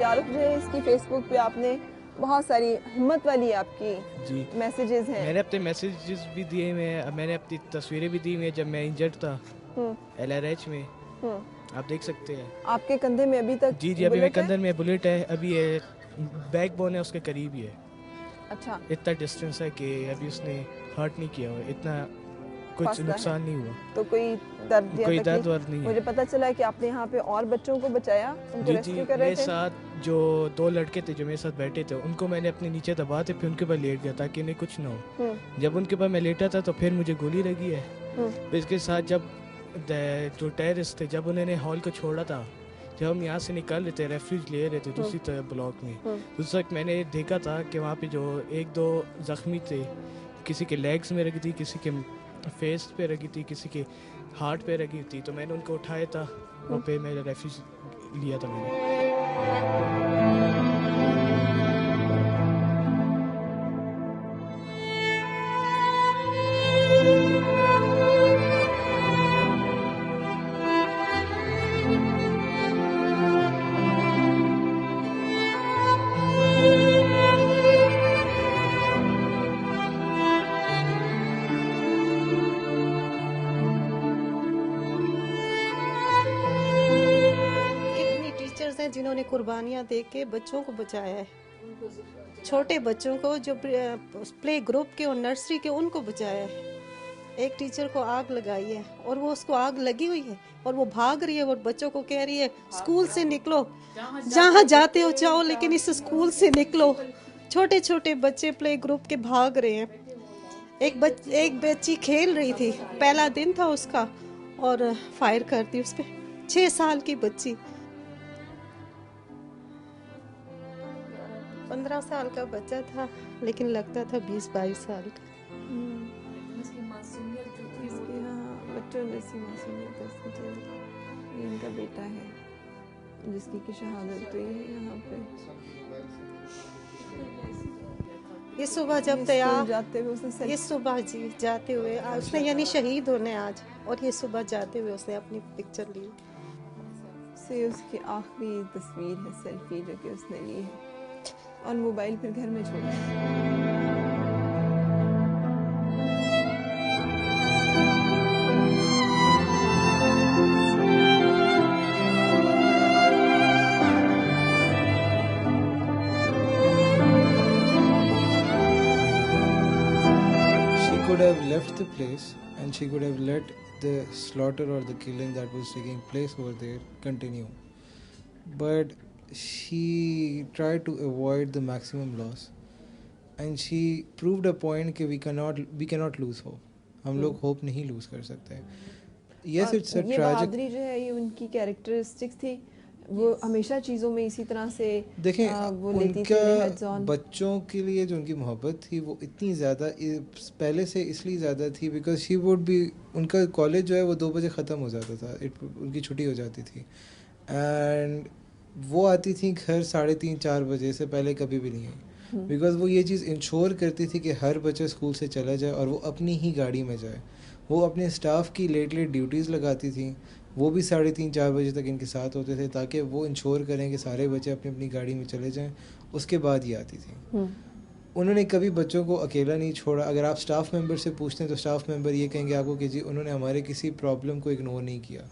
तारुफ जो है इसकी फेसबुक पे आपने बहुत सारी हिम्मत वाली आपकी जी मैसेजेस हैं। मैंने अपने मैसेजेस भी दिए हुए हैं, मैंने अपनी तस्वीरें भी दी हुई हैं जब मैं इंजर्ड था LRH में, आप देख सकते हैं। आपके कंधे में अभी तक जी जी अभी मेरे बुलेट है? कंधे में बुलेट है, अभी ये बैक बोन है उसके करीब ही है। अच्छा, इतना डिस्टेंस है कि अभी उसने हर्ट नहीं किया हुआ, इतना कुछ फासला नुकसान है। नहीं हुआ, तो कोई दर्द या कोई दर्द तकलीफ? वर्द नहीं है। मुझे पता चला है कि आपने यहाँ पे और बच्चों को बचाया, उनको जी जी रेस्क्यू कर रहे मेरे थे। साथ जो 2 लड़के थे जो मेरे साथ बैठे थे उनको मैंने अपने नीचे दबा थे, फिर उनके ऊपर लेट गया ताकि इन्हें कुछ ना हो। जब उनके ऊपर मैं लेटा था तो फिर मुझे गोली लगी है। फिर इसके साथ जब जो टेररिस्ट थे जब उन्होंने हॉल को छोड़ा था, जब हम यहाँ से निकल रहे थे रेफ्यूज ले रहे थे दूसरी तरफ ब्लॉक में, उस वक्त मैंने देखा था कि वहाँ पे जो 1-2 जख्मी थे, किसी के लेग्स में लगी थी, किसी के फेस पे लगी थी, किसी के हार्ट पे लगी थी, तो मैंने उनको उठाया था और फिर मैं रेफ्यूज लिया था मैंने। जिन्होंने कुर्बानियां दे के बच्चों को बचाया है, छोटे बच्चों को जो प्ले ग्रुप के और नर्सरी के उनको बचाया है। एक टीचर को आग लगाई है और वो उसको आग लगी हुई है और वो भाग रही है और बच्चों को कह रही है स्कूल से निकलो, जहाँ जाते हो जाओ लेकिन इस स्कूल से निकलो। छोटे छोटे बच्चे प्ले ग्रुप के भाग रहे हैं। एक बच्ची खेल रही थी, पहला दिन था उसका और फायर कर दी उस पर, 6 साल की बच्ची। 15 साल का बच्चा था लेकिन लगता था 20-22 साल का। बच्चों जैसी मासूमियत है इसकी। ये इनका बेटा है जिसकी की शहादत हुई है यहाँ पे। ये सुबह जब तैयार जाते हुए उसने ये सुबह जी जाते हुए उसने यानी शहीद होने आज, और ये सुबह जाते हुए उसने अपनी पिक्चर ली से उसकी आखिरी तस्वीर है, सेल्फी जो कि उसने ली है और मोबाइल फिर घर में छोड़ा। Could have left the place and she could have let the slaughter or the killing that was taking place over there continue, but she tried to avoid the maximum loss and she proved a point कि we cannot lose hope. हम लोग hope नहीं lose कर सकते। Yes, it's a ये tragic। बहादुरी जो है ये उनकी कैरेक्टरिस्टिक्स थी, वो हमेशा चीज़ों में इसी तरह से देखें वो लेती थी heads on। बच्चों के लिए जो उनकी मोहब्बत थी वो इतनी ज़्यादा पहले से इसलिए ज़्यादा थी बिकॉज शी वुड बी, उनका कॉलेज जो है वो 2 बजे ख़त्म हो जाता था, उनकी छुट्टी हो जाती थी एंड वो आती थी घर 3:30-4 बजे से पहले कभी भी नहीं आई, बिकॉज वो ये चीज़ इंश्योर करती थी कि हर बच्चा स्कूल से चला जाए और वो अपनी ही गाड़ी में जाए। वो अपने स्टाफ की लेट ड्यूटीज़ लगाती थी, वो भी 3:30-4 बजे तक इनके साथ होते थे ताकि वो इंश्योर करें कि सारे बच्चे अपनी अपनी गाड़ी में चले जाएं। उसके बाद ये आती थी। उन्होंने कभी बच्चों को अकेला नहीं छोड़ा। अगर आप स्टाफ मेंबर से पूछते हैं तो स्टाफ मेंबर ये कहेंगे आपको कि जी उन्होंने हमारे किसी प्रॉब्लम को इग्नोर नहीं किया।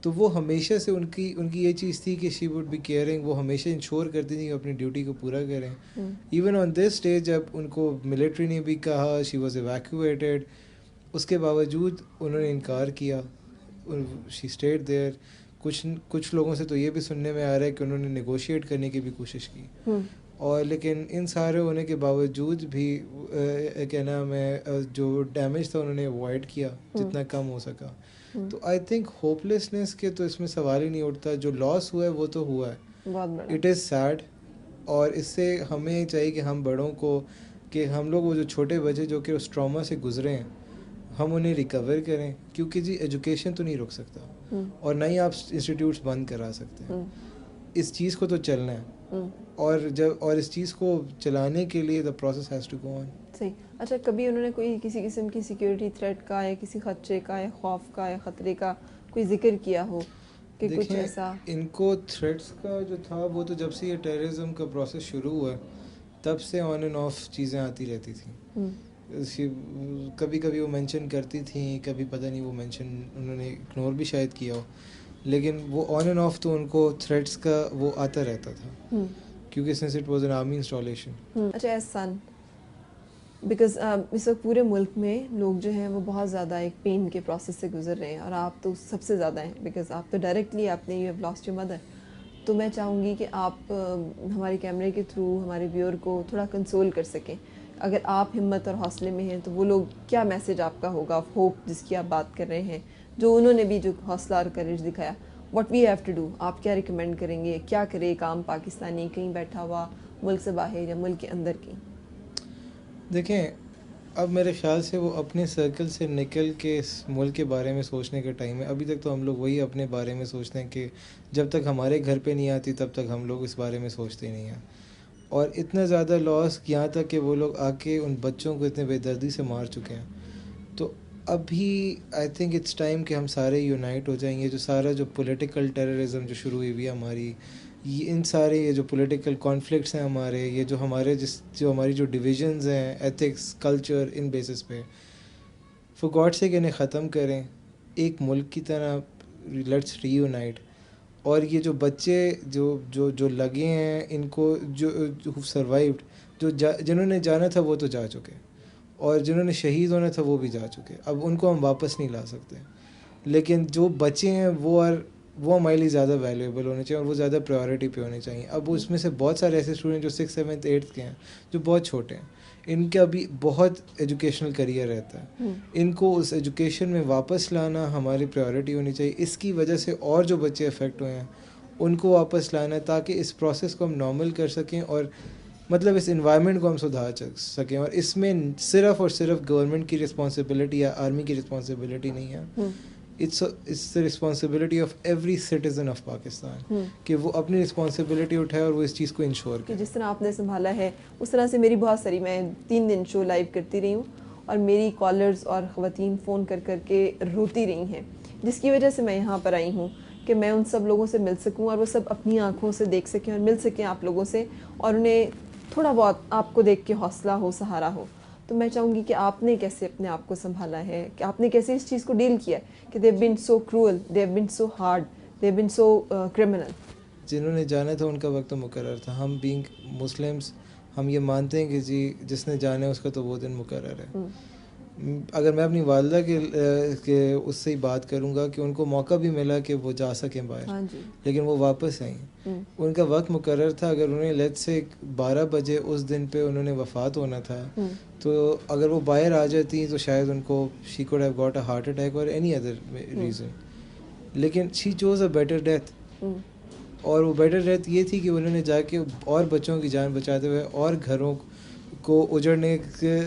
तो वो हमेशा से उनकी ये चीज़ थी कि शी वुड बी केयरिंग, वो हमेशा इंश्योर करती थी कि अपनी ड्यूटी को पूरा करें। इवन ऑन दिस स्टेज जब उनको मिलिट्री ने भी कहा शी वॉज एवैक्यूएटेड, उसके बावजूद उन्होंने इनकार किया, शी स्टेड देयर। कुछ लोगों से तो ये भी सुनने में आ रहा है कि उन्होंने नेगोशिएट करने की भी कोशिश की और लेकिन इन सारे होने के बावजूद भी क्या नाम है जो डैमेज था उन्होंने अवॉइड किया जितना कम हो सका। तो आई थिंक होपलेसनेस के तो इसमें सवाल ही नहीं उठता। जो लॉस हुआ है वो तो हुआ है, इट इज़ सैड। और इससे हमें चाहिए कि हम बड़ों को कि हम लोग वो जो छोटे बच्चे जो कि उस ट्रॉमा से गुजरे हैं हम उन्हें रिकवर करें, क्योंकि जी एजुकेशन तो नहीं रुक सकता और ना ही आप इंस्टीट्यूट्स बंद करा सकते हैं। इस चीज़ को तो चलना है और इस चीज़ को चलाने के लिए the process has to go on. सही। अच्छा, कभी उन्होंने कोई किसी किस्म की सिक्योरिटी थ्रेट का या किसी खदशे का या खौफ का या ख़तरे का कोई जिक्र किया हो? कि कुछ देखिए, ऐसा? इनको थ्रेट्स का जो था वो तो जब से ये टेररिज्म का प्रोसेस शुरू हुआ तब से ऑन एंड ऑफ चीज़ें आती रहती थी। कभी कभी वो मेंशन करती थी, कभी पता नहीं वो मेंशन उन्होंने इग्नोर भी शायद किया हो, लेकिन वो ऑन एंड ऑफ तो उनको थ्रेट्स का वो आता रहता था, क्योंकि since it was an army installation. अच्छा, एज सन, बिकॉज इस वक्त पूरे मुल्क में लोग जो हैं वो बहुत ज़्यादा एक पेन के प्रोसेस से गुजर रहे हैं, और आप तो सबसे ज़्यादा हैं बिकॉज आप तो डायरेक्टली आपने you have lost your mother. तो मैं चाहूँगी कि आप हमारे कैमरे के थ्रू हमारे व्यूअर को थोड़ा कंसोल कर सकें। अगर आप हिम्मत और हौसले में हैं तो वो लोग, क्या मैसेज आपका होगा ऑफ होप जिसकी आप बात कर रहे हैं, जो उन्होंने भी जो हौसला और करेज दिखाया, what we have to do, आप क्या रिकमेंड करेंगे? क्या करे एक आम पाकिस्तानी कहीं बैठा हुआ मुल्क से बाहर या मुल्क के अंदर की? देखें, अब मेरे ख्याल से वो अपने सर्कल से निकल के इस मुल्क के बारे में सोचने का टाइम है। अभी तक तो हम लोग वही अपने बारे में सोचते हैं कि जब तक हमारे घर पे नहीं आती तब तक हम लोग इस बारे में सोचते नहीं हैं। और इतना ज़्यादा लॉस, यहाँ तक कि वो लोग आके उन बच्चों को इतने बेदर्दी से मार चुके हैं। तो अभी आई थिंक इट्स टाइम कि हम सारे यूनाइट हो जाएंगे। जो सारा जो पॉलिटिकल टेररिज्म जो शुरू हुई है हमारी, ये इन सारे ये जो पॉलिटिकल कॉन्फ्लिक्ट्स हैं हमारे, ये जो हमारे जो हमारी जो डिविजन्स हैं एथिक्स कल्चर इन बेसिस पे, फॉर गॉड से इन्हें ख़त्म करें एक मुल्क की तरह। Let's reunite. और ये जो बच्चे जो जो जो लगे हैं, इनको जो सर्वाइव्ड, जिन्होंने जाना था वो तो जा चुके, और जिन्होंने शहीद होना था वो भी जा चुके। अब उनको हम वापस नहीं ला सकते, लेकिन जो बचे हैं वो हमारे लिए ज़्यादा वैल्यूएबल होने चाहिए, और वो ज़्यादा प्रायोरिटी पे होने चाहिए। अब उसमें से बहुत सारे ऐसे स्टूडेंट जो 6th 7th 8th के हैं, जो बहुत छोटे हैं, इनका भी बहुत एजुकेशनल करियर रहता है। इनको उस एजुकेशन में वापस लाना हमारी प्रायोरिटी होनी चाहिए। इसकी वजह से और जो बच्चे अफेक्ट हुए हैं उनको वापस लाना, ताकि इस प्रोसेस को हम नॉर्मल कर सकें, और मतलब इस इन्वायरमेंट को हम सुधार सकें। और इसमें सिर्फ़ और सिर्फ गवर्नमेंट की रिस्पॉन्सिबिलिटी या आर्मी की रिस्पॉन्सिबिलिटी नहीं है। It's the responsibility of every citizen of Pakistan कि वो अपनी रिस्पॉन्सिबिलिटी उठाए और वो इस चीज़ को इंश्योर करे। जिस तरह आपने संभाला है उस तरह से मेरी बहुत सारी, मैं 3 दिन शो लाइव करती रही हूँ, और मेरी कॉलर्स और ख़वातीन फ़ोन कर कर के रोती रही हैं, जिसकी वजह से मैं यहाँ पर आई हूँ कि मैं उन सब लोगों से मिल सकूँ, और वो सब अपनी आँखों से देख सकें और मिल सकें आप लोगों से, और उन्हें थोड़ा बहुत आपको देख के हौसला हो, सहारा हो। तो मैं चाहूँगी कि आपने कैसे अपने आप को संभाला है, कि आपने कैसे इस चीज़ को डील किया कि they have been so cruel, they have been so hard, they have been so criminal. जिन्होंने जाना था उनका वक्त तो मुकर्रर था। हम बीइंग मुस्लिम्स हम ये मानते हैं कि जी जिसने जाना है उसका तो वो दिन मुकर्रर है। अगर मैं अपनी वालदा के उससे ही बात करूँगा कि उनको मौका भी मिला कि वो जा सकें बाहर, हाँ जी। लेकिन वो वापस आई। उनका वक्त मुकर्रर था। अगर उन्हें लेट्स से 12 बजे उस दिन पे उन्होंने वफ़ात होना था, तो अगर वो बाहर आ जाती तो शायद उनको she could have got a heart attack और एनी अदर रीज़न, लेकिन she chose a better death. और वो बेटर डेथ ये थी कि उन्होंने जाके और बच्चों की जान बचाते हुए और घरों को उजड़ने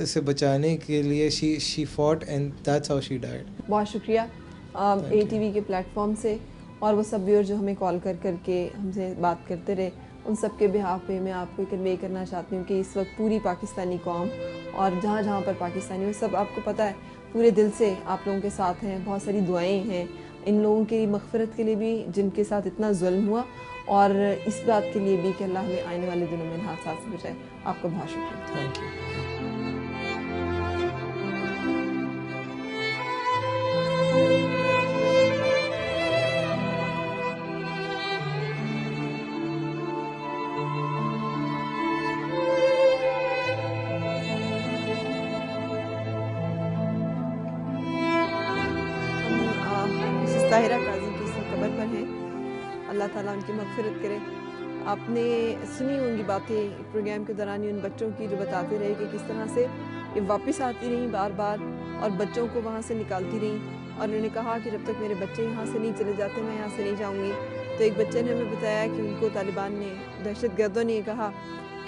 से बचाने के लिए she fought, and that's how she died. बहुत शुक्रिया ATV के प्लेटफॉर्म से, और वो सब व्यूअर जो हमें कॉल कर करके हमसे बात करते रहे, उन सब के बिहाफ पे मैं आपको कन्वे करना चाहती हूँ कि इस वक्त पूरी पाकिस्तानी कौम और जहाँ जहाँ पर पाकिस्तानी हो, सब आपको पता है पूरे दिल से आप लोगों के साथ हैं। बहुत सारी दुआएं हैं इन लोगों की मग़फ़िरत के लिए भी जिनके साथ इतना जुल्म हुआ, और इस बात के लिए भी कि अल्लाह हमें आने वाले दिनों में इन हादसात से बचाए। आपका बहुत शुक्रिया। Thank you. ताहिरा काजी की कब्र पर हैं, अल्लाह ताला उनकी मग़फ़िरत करे। आपने सुनी होंगी बातें प्रोग्राम के दौरान उन बच्चों की जो बताते रहे कि किस तरह से ये वापस आती रहीं बार बार और बच्चों को वहाँ से निकालती रहीं, और उन्होंने कहा कि जब तक मेरे बच्चे यहाँ से नहीं चले जाते मैं यहाँ से नहीं जाऊँगी। तो एक बच्चे ने हमें बताया कि उनको तालिबान ने, दहशतगर्दों ने कहा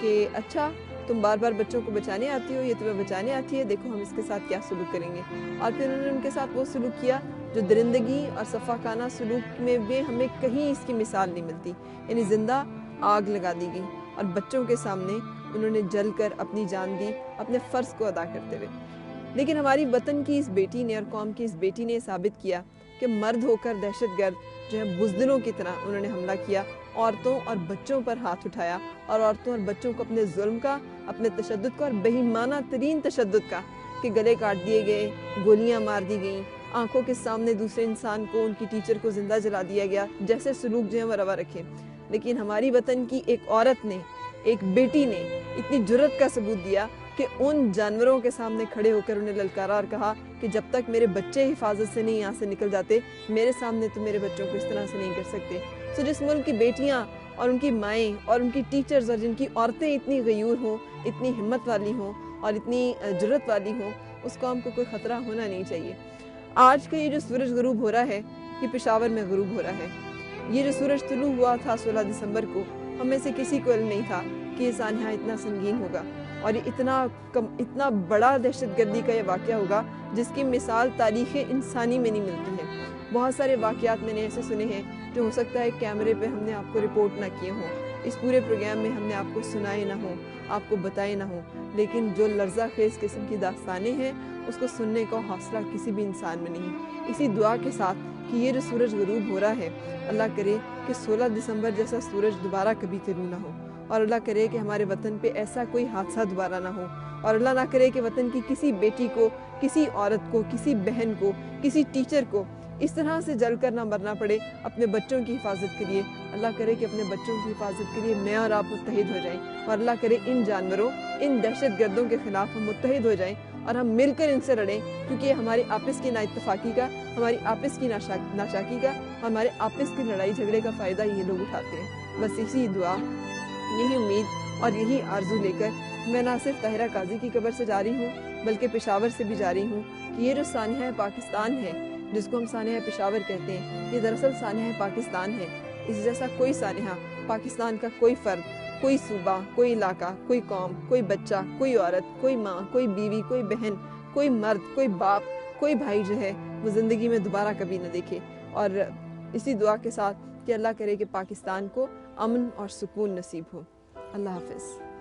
कि अच्छा तुम बार बार बच्चों को बचाने आती हो, ये तुम्हें बचाने आती है, देखो हम इसके साथ क्या सलूक करेंगे। और फिर उन्होंने उनके साथ वो सलूक किया जो दरिंदगी और सफ़ाकाना सलूक में भी हमें कहीं इसकी मिसाल नहीं मिलती। यानी ज़िंदा आग लगा दी गई और बच्चों के सामने उन्होंने जल कर अपनी जान दी अपने फ़र्ज़ को अदा करते हुए। लेकिन हमारी वतन की इस बेटी ने और कौम की इस बेटी ने साबित किया कि मर्द होकर दहशतगर्द जो है बुज़दिलों की तरह उन्होंने हमला किया, औरतों और बच्चों पर हाथ उठाया और औरतों और बच्चों को अपने जुल्म का, अपने तशद्दुद का और बेईमाना तरीन तशद्दुद का कि गले काट दिए गए, गोलियां मार दी गईं, आंखों के सामने दूसरे इंसान को, उनकी टीचर को जिंदा जला दिया गया, जैसे सलूक जो है वो रवा रखे। लेकिन हमारी वतन की एक औरत ने, एक बेटी ने इतनी जुर्रत का सबूत दिया कि उन जानवरों के सामने खड़े होकर उन्हें ललकारा और कहा कि जब तक मेरे बच्चे हिफाजत से नहीं यहाँ से निकल जाते, मेरे सामने तो मेरे बच्चों को इस तरह से नहीं कर सकते। तो जिस मुल्क की बेटियाँ और उनकी माएँ और उनकी टीचर्स और जिनकी औरतें इतनी गयूर हों, इतनी हिम्मत वाली हों और इतनी जुर्रत वाली हों, उस कौम को कोई ख़तरा होना नहीं चाहिए। आज का ये जो सूरज गरूब हो रहा है, ये पेशावर में गरूब हो रहा है। ये जो सूरज तुलू हुआ था 16 दिसंबर को, हमें से किसी को इल्म नहीं था कि ये सानिया इतना संगीन होगा और ये इतना बड़ा दहशतगर्दी का ये वाक़या होगा जिसकी मिसाल तारीख़ इंसानी में नहीं मिलती है। बहुत सारे वाक़यात मैंने ऐसे सुने हैं जो हो सकता है कैमरे पे हमने आपको रिपोर्ट ना किए हों, इस पूरे प्रोग्राम में हमने आपको सुनाए ना हो, आपको बताए ना हो, लेकिन जो लर्ज़ा खेज़ किस्म की दास्तानें हैं उसको सुनने का हौसला किसी भी इंसान में नहीं। इसी दुआ के साथ कि ये जो सूरज गरूब हो रहा है, अल्लाह करे कि 16 दिसंबर जैसा सूरज दोबारा कभी तिलू ना हो और अल्लाह करे कि हमारे वतन पे ऐसा कोई हादसा दोबारा ना हो और अल्लाह ना करे कि वतन की किसी बेटी को, किसी औरत को, किसी बहन को, किसी टीचर को इस तरह से जल कर ना मरना पड़े अपने बच्चों की हिफाजत के लिए। अल्लाह करे कि अपने बच्चों की हिफाजत के लिए मैं और आप मुत्तहिद हो जाएं और अल्लाह करे इन जानवरों, इन दहशतगर्दों के खिलाफ हम मुत्तहिद हो जाएं और हम मिलकर इनसे लड़ें, क्योंकि ये हमारी आपस की नाइत्तफाकी का, हमारी आपस की नाशाकी का, हमारे आपस की लड़ाई झगड़े का फ़ायदा ये लोग उठाते हैं। बस इसी दुआ, यही उम्मीद और यही आरजू लेकर मैं ना सिर्फ ताहिरा काजी की कब्र से जा रही हूँ बल्कि पेशावर से भी जा रही हूँ कि ये जो सानिया पाकिस्तान है, जिसको हम सानिया पेशावर कहते हैं, ये दरअसल सानिया पाकिस्तान है। इस जैसा कोई सानिया पाकिस्तान का कोई फ़र्द, कोई सूबा, कोई इलाका, कोई कौम, कोई बच्चा, कोई औरत, कोई माँ, कोई बीवी, कोई बहन, कोई मर्द, कोई बाप, कोई भाई जो है वो ज़िंदगी में दोबारा कभी न देखे। और इसी दुआ के साथ कि अल्लाह करे कि पाकिस्तान को अमन और सुकून नसीब हो। अल्लाह हाफ़िज़।